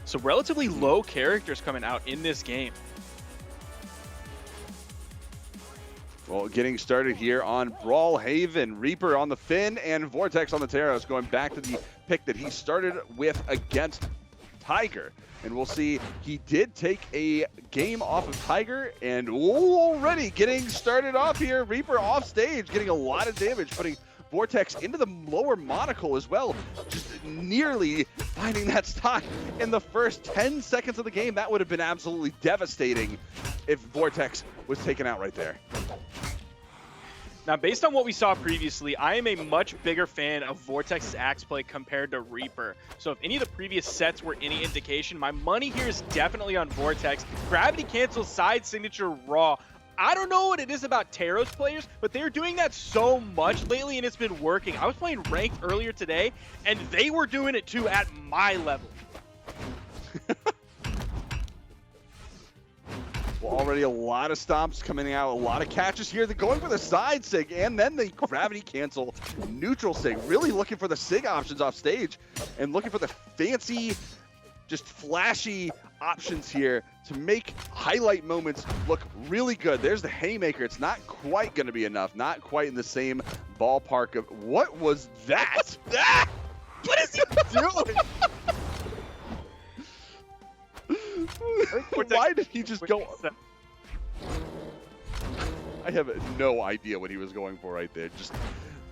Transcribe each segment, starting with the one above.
So relatively low characters coming out in this game. Well, getting started here on Brawlhalla. Reaper on the Finn and Vortex on the Terros, going back to the pick that he started with against Tiger. And we'll see, he did take a game off of Tiger, and already getting started off here. Reaper off stage, getting a lot of damage, putting Vortex into the lower monocle as well, just nearly finding that stock in the first 10 seconds of the game. That would have been absolutely devastating if Vortex was taken out right there. Now, based on what we saw previously, I am a much bigger fan of Vortex's axe play compared to Reaper. So if any of the previous sets were any indication, my money here is definitely on Vortex. Gravity cancel side signature raw. I don't know what it is about Terros players, but they're doing that so much lately, and it's been working. I was playing ranked earlier today, and they were doing it too at my level. Well, already a lot of stomps coming out, a lot of catches here. They're going for the side sig and then the gravity cancel neutral sig. Really looking for the sig options off stage and looking for the fancy, just flashy options here to make highlight moments look really good. There's the haymaker. It's not quite going to be enough. Not quite in the same ballpark of, what was that? What's that? What is he doing? Why did he just go? I have no idea what he was going for right there. Just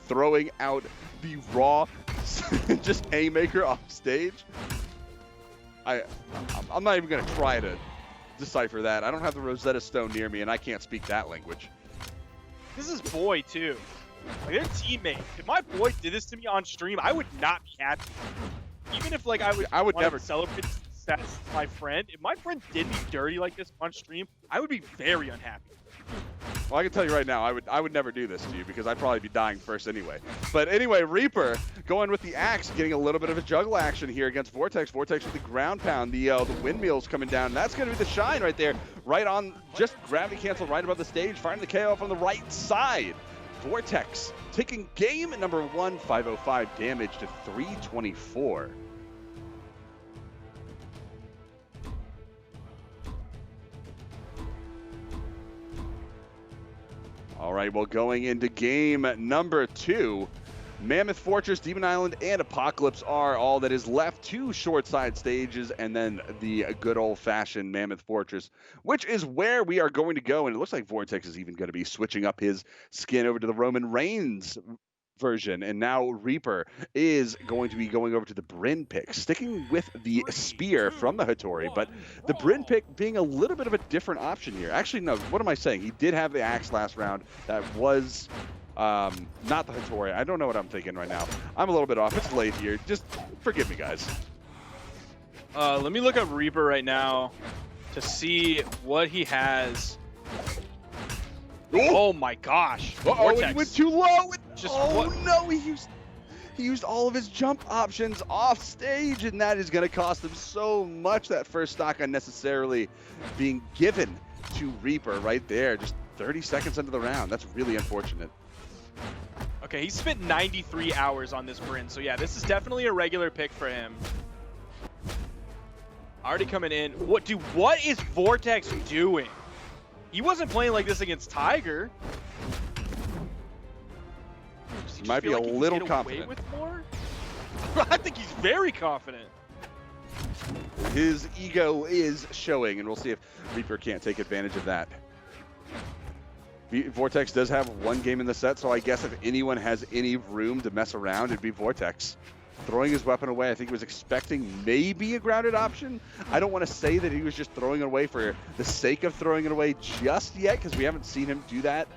throwing out the raw, just haymaker off stage. I'm not even going to try to decipher that. I don't have the Rosetta Stone near me, and I can't speak that language. This is boy, too. Like, they're teammates. If my boy did this to me on stream, I would not be happy. Even if, like, I would never celebrate success with my friend. If my friend did me dirty like this on stream, I would be very unhappy. Well, I can tell you right now, I would never do this to you because I'd probably be dying first anyway. But anyway, Reaper going with the axe, getting a little bit of a juggle action here against Vortex. Vortex with the ground pound, the windmills coming down. That's going to be the shine right there, right on, just gravity cancel right above the stage, firing the KO from the right side. Vortex taking game number 1, 505 damage to 324. All right, well, going into game number 2, Mammoth Fortress, Demon Island, and Apocalypse are all that is left. 2 short side stages, and then the good old-fashioned Mammoth Fortress, which is where we are going to go. And it looks like Vortex is even going to be switching up his skin over to the Roman Reigns version, and now Reaper is going to be going over to the Bryn pick, sticking with the spear from the Hattori, but the Bryn pick being a little bit of a different option here. Actually, no, what am I saying? He did have the axe last round. That was not the Hattori. I don't know what I'm thinking right now. I'm a little bit off. It's late here. Just forgive me, guys. Let me look up Reaper right now to see what he has. Oh my gosh! Oh, he went too low. No, he used all of his jump options off stage, and that is going to cost him so much. That first stock unnecessarily being given to Reaper right there, just 30 seconds into the round. That's really unfortunate. Okay, he spent 93 hours on this Bryn, so yeah, this is definitely a regular pick for him. Already coming in. What is Vortex doing? He wasn't playing like this against Tiger. He might be a little confident. With more? I think he's very confident. His ego is showing, and we'll see if Reaper can't take advantage of that. Vortex does have 1 game in the set, so I guess if anyone has any room to mess around, it'd be Vortex. Throwing his weapon away, I think he was expecting maybe a grounded option. I don't want to say that he was just throwing it away for the sake of throwing it away just yet, because we haven't seen him do that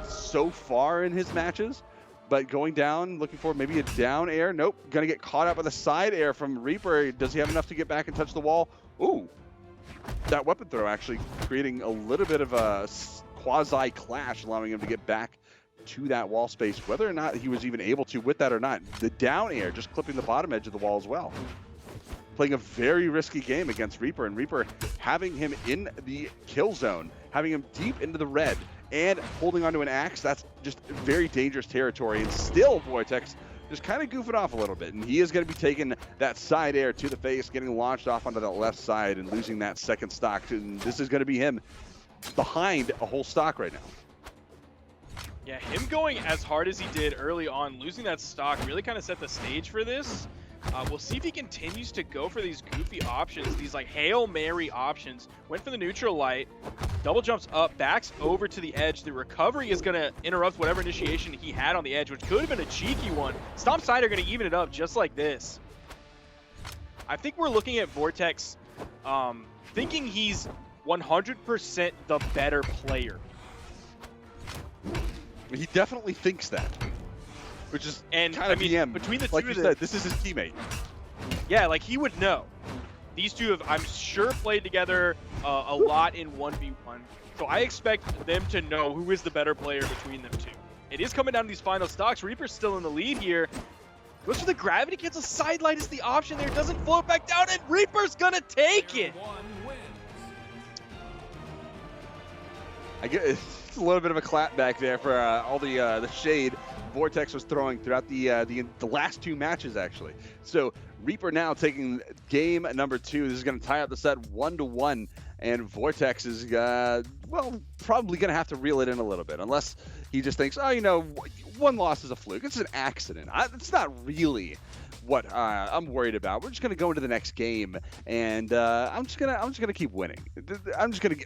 so far in his matches. But going down, looking for maybe a down air. Nope, going to get caught up with a side air from Reaper. Does he have enough to get back and touch the wall? Ooh, that weapon throw actually creating a little bit of a quasi clash, allowing him to get back to that wall space. Whether or not he was even able to with that or not, the down air just clipping the bottom edge of the wall as well. Playing a very risky game against Reaper, and Reaper having him in the kill zone, having him deep into the red, and holding onto an axe. That's just very dangerous territory, and still Vortex just kind of goofing off a little bit. And he is going to be taking that side air to the face, getting launched off onto that left side and losing that second stock. And this is going to be him behind a whole stock right now. Yeah, him going as hard as he did early on, losing that stock, really kind of set the stage for this. We'll see if he continues to go for these goofy options, these like Hail Mary options. Went for the neutral light, double jumps up, backs over to the edge. The recovery is going to interrupt whatever initiation he had on the edge, which could have been a cheeky one. Stomp side are going to even it up just like this. I think we're looking at Vortex thinking he's 100% the better player. He definitely thinks that, which is and kind of BM. Between the two, like you said, this is his teammate. Yeah, like he would know. These two have, I'm sure, played together a lot in 1v1. So I expect them to know who is the better player between them two. It is coming down to these final stocks. Reaper's still in the lead here. Goes for the gravity, gets a side light as the option there. Doesn't float back down, and Reaper's gonna take it. I get it's a little bit of a clap back there for all the shade Vortex was throwing throughout the last two matches, actually. So Reaper now taking game number 2. This is going to tie up the set 1-1, and Vortex is well, probably going to have to reel it in a little bit, unless he just thinks, oh, you know, one loss is a fluke. It's an accident. It's not really what I'm worried about. We're just going to go into the next game, and I'm just gonna keep winning.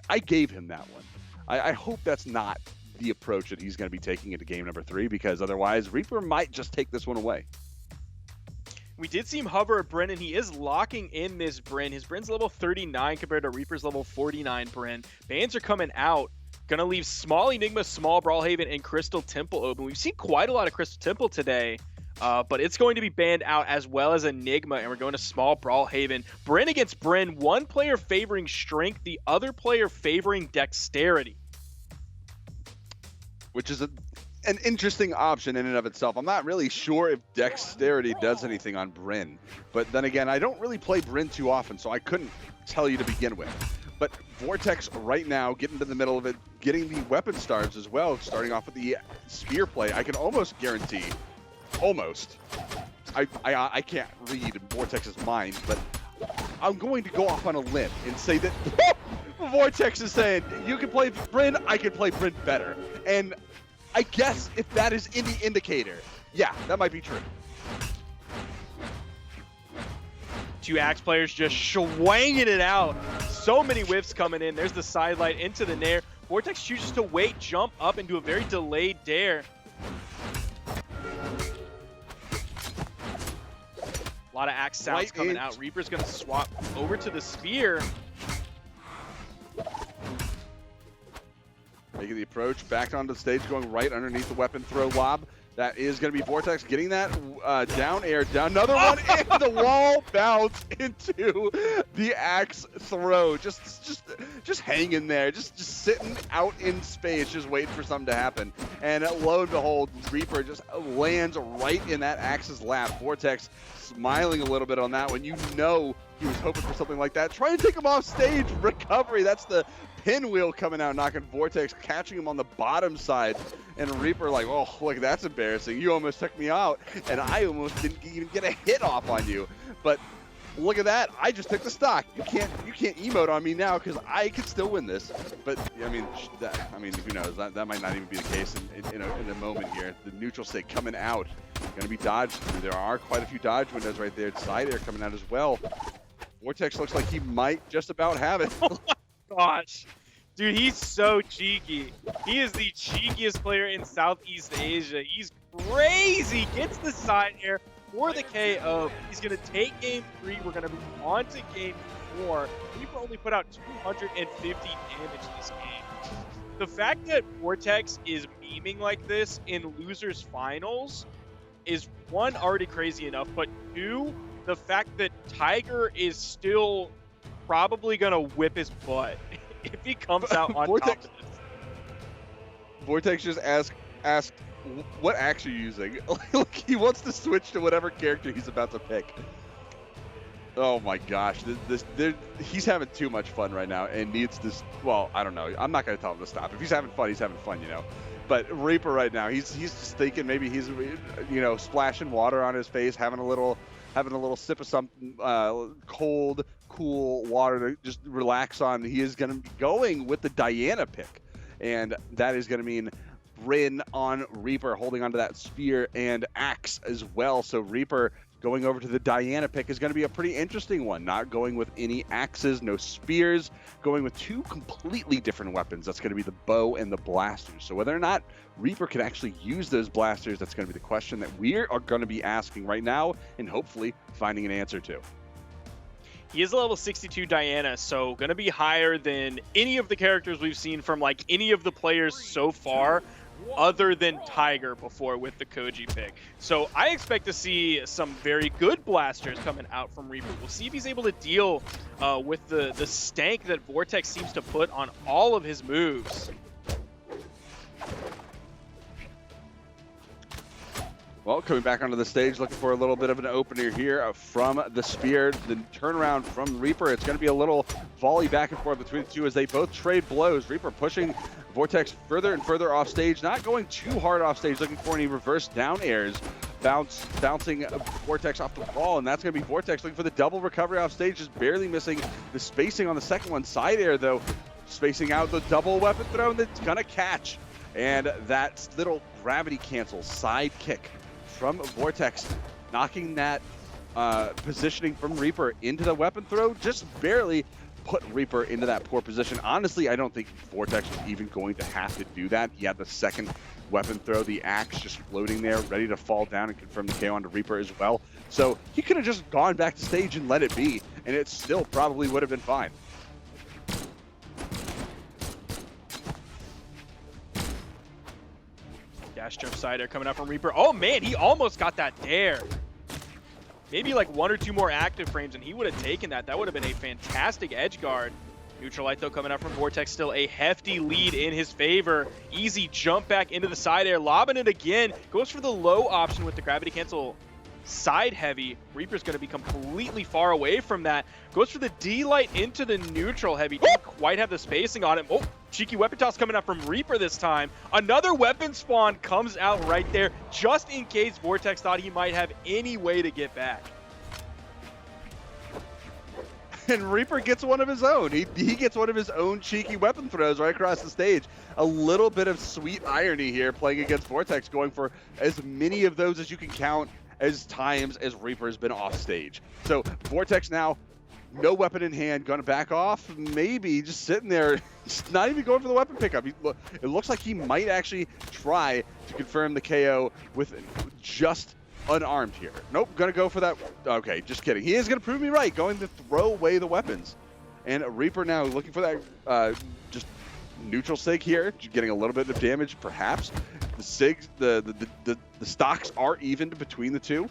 I gave him that one. I hope that's not the approach that he's going to be taking into game number 3, because otherwise Reaper might just take this one away. We did see him hover at Bryn, and he is locking in this Bryn. His Bryn's level 39 compared to Reaper's level 49 Bryn. Bans are coming out. Gonna leave Small Enigma, Small Brawlhaven, and Crystal Temple open. We've seen quite a lot of Crystal Temple today, but it's going to be banned out as well as Enigma, and we're going to Small Brawlhaven. Bryn against Bryn, one player favoring strength, the other player favoring dexterity. Which is an interesting option in and of itself. I'm not really sure if dexterity does anything on Bryn, but then again, I don't really play Bryn too often, so I couldn't tell you to begin with. But Vortex right now, getting to the middle of it, getting the weapon stars as well, starting off with the spear play. I can almost guarantee, I can't read Vortex's mind, but I'm going to go off on a limb and say that Vortex is saying, you can play Bryn, I can play Bryn better. And I guess if that is any indicator, yeah, that might be true. Two Axe players just swinging it out. So many whiffs coming in. There's the side light into the nair. Vortex chooses to wait, jump up, and do a very delayed dare. A lot of Axe sounds coming out. Reaper's going to swap over to the spear. Making the approach, back onto the stage, going right underneath the weapon throw lob. That is going to be Vortex getting that down air, down another one, and the wall bounce into the Axe throw. Just hanging there, just sitting out in space, just waiting for something to happen. And lo and behold, Reaper just lands right in that Axe's lap. Vortex smiling a little bit on that one. You know he was hoping for something like that. Trying to take him off stage. Recovery. That's the pinwheel coming out, knocking Vortex, catching him on the bottom side. And Reaper like, oh, look, that's embarrassing. You almost took me out, and I almost didn't even get a hit off on you. But look at that. I just took the stock. You can't emote on me now because I could still win this. But I mean, who knows? That might not even be the case in a moment here. The neutral state coming out, going to be dodged through. There are quite a few dodge windows right there. Side air coming out as well. Vortex looks like he might just about have it. Oh my gosh. Dude, he's so cheeky. He is the cheekiest player in Southeast Asia. He's crazy. Gets the side air for the KO. He's going to take game 3. We're going to move on to game 4. Reaper only put out 250 damage this game. The fact that Vortex is memeing like this in losers finals is, one, already crazy enough, but two, the fact that Tiger is still probably going to whip his butt if he comes out on Vortex, top of this. Vortex just asked, what axe are you using? Like, he wants to switch to whatever character he's about to pick. Oh my gosh, he's having too much fun right now and needs this. Well, I don't know. I'm not going to tell him to stop. If he's having fun, he's having fun, you know. But Reaper right now, he's just thinking maybe he's, you know, splashing water on his face, having a little sip of some cold, cool water to just relax on. He is going to be going with the Diana pick, and that is going to mean Bryn on Reaper, holding onto that spear and axe as well. So Reaper going over to the Diana pick is going to be a pretty interesting one. Not going with any axes, no spears, going with two completely different weapons. That's going to be the bow and the blasters. So whether or not Reaper can actually use those blasters, that's going to be the question that we are going to be asking right now and hopefully finding an answer to. He is a level 62 Diana, so going to be higher than any of the characters we've seen from like any of the players so far, other than Tiger before with the Koji pick. So I expect to see some very good blasters coming out from Reaper. We'll see if he's able to deal with the stank that Vortex seems to put on all of his moves. Well, coming back onto the stage, looking for a little bit of an opener here from the spear. The turnaround from Reaper. It's going to be a little volley back and forth between the two as they both trade blows. Reaper pushing Vortex further and further off stage, not going too hard off stage, looking for any reverse down airs. Bouncing Vortex off the wall, and that's going to be Vortex looking for the double recovery off stage, just barely missing the spacing on the second one. Side air, though, spacing out the double weapon throw, and it's going to catch. And that little gravity cancel side kick from Vortex, knocking that positioning from Reaper into the weapon throw, just barely put Reaper into that poor position. Honestly, I don't think Vortex was even going to have to do that. He had the second weapon throw, the axe just floating there, ready to fall down and confirm the KO onto Reaper as well. So he could have just gone back to stage and let it be, and it still probably would have been fine. Dash jump side air coming out from Reaper. Oh man, he almost got that dare. Maybe like one or two more active frames and he would have taken that. That would have been a fantastic edge guard. Neutral light though coming out from Vortex, still a hefty lead in his favor. Easy jump back into the side air, lobbing it again. Goes for the low option with the gravity cancel side heavy. Reaper's going to be completely far away from that. Goes for the D light into the neutral heavy. Didn't quite have the spacing on him. Oh, cheeky weapon toss coming out from Reaper this time. Another weapon spawn comes out right there, just in case Vortex thought he might have any way to get back. And Reaper gets one of his own. He gets one of his own cheeky weapon throws right across the stage. A little bit of sweet irony here playing against Vortex, going for as many of those as you can count as times as Reaper has been off stage. So Vortex now, no weapon in hand, gonna back off, maybe just sitting there, just not even going for the weapon pickup. It looks like he might actually try to confirm the KO with just unarmed here. Nope, gonna go for that. Okay, just kidding. He is gonna prove me right, going to throw away the weapons. And Reaper now looking for that just neutral sig here, getting a little bit of damage perhaps. The sigs, the stocks are evened between the two.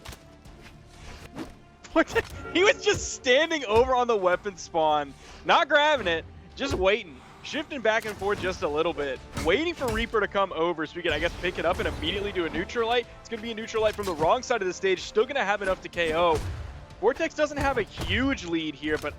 He was just standing over on the weapon spawn, not grabbing it, just waiting, shifting back and forth just a little bit, waiting for Reaper to come over so we can, I guess, pick it up and immediately do a neutral light. It's going to be a neutral light from the wrong side of the stage, still going to have enough to KO. Vortex doesn't have a huge lead here, but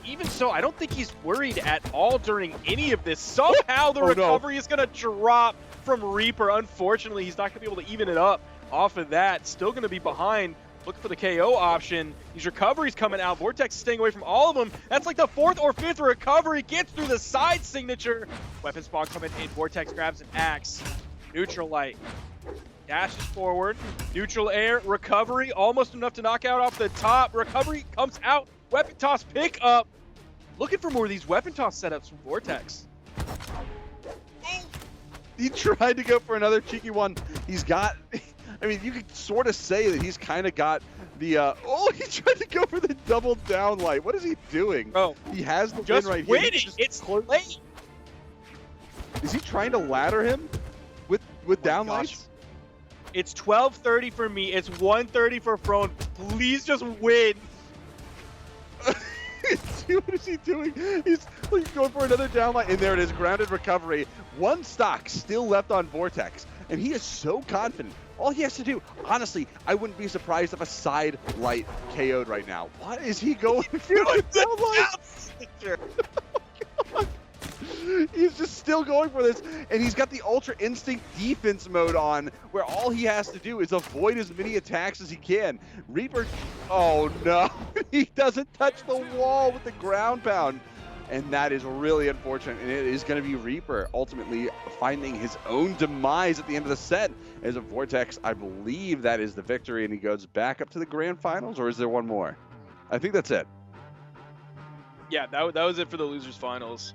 even so, I don't think he's worried at all during any of this. Somehow the recovery is going to drop from Reaper. Unfortunately, he's not going to be able to even it up off of that. Still going to be behind. Looking for the KO option. These recoveries coming out. Vortex is staying away from all of them. That's like the fourth or fifth recovery. Gets through the side signature. Weapon spawn coming in. Vortex grabs an axe. Neutral light. Dashes forward. Neutral air. Recovery. Almost enough to knock out off the top. Recovery comes out. Weapon toss pick up. Looking for more of these weapon toss setups from Vortex. He tried to go for another cheeky one. He's got... I mean, you could sort of say that he's kind of got the, oh, he tried to go for the double down light. What is he doing? Bro, he has the just win right winning. here. It's late. Is he trying to ladder him with down lights? It's 12:30 for me. It's 1:30 for Frone. Please just win. What is he doing? He's going for another down light. And there it is, grounded recovery. One stock still left on Vortex. And he is so confident. All he has to do, honestly, I wouldn't be surprised if a side light KO'd right now. What is he going for? He's just still going for this, and he's got the Ultra Instinct defense mode on, where all he has to do is avoid as many attacks as he can. Reaper, oh no, he doesn't touch the wall with the ground pound. And that is really unfortunate, and it is going to be Reaper ultimately finding his own demise at the end of the set. As a Vortex, I believe that is the victory, and he goes back up to the grand finals, or is there one more? I think that's it. Yeah, that was it for the losers finals.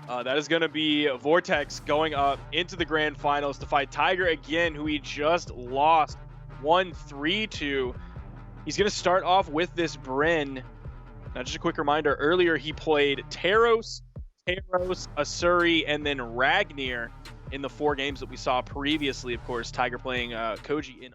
That is going to be Vortex going up into the grand finals to fight Tiger again, who he just lost 1-3 to. He's going to start off with this Brynn. Now, just a quick reminder, earlier he played Taros, Asuri, and then Ragnir in the 4 games that we saw previously. Of course, Tiger playing Koji in